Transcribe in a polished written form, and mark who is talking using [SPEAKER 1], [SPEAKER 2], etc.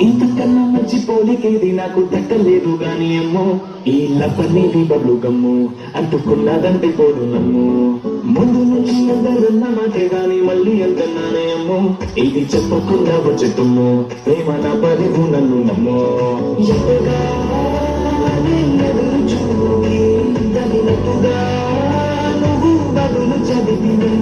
[SPEAKER 1] ఇంతకన్నా మంచి పోలికేది నాకు దక్కలేదు గాని అమ్మో ఈ లపనేది బబ్లు గమ్ము అంటుకున్నదంటే పోదు నమ్ము ముందు నుంచి అందరున్న మాటే గాని మళ్ళీ అంటున్నానే అమ్మో ఇది చెప్పకుండా వచ్చేతుమ్ము ప్రేమ నా పరివు నన్ను నమ్మో ఎంతగా ఎదురు చూపి తగినట్టుగా నువ్వు బదులు చదివిన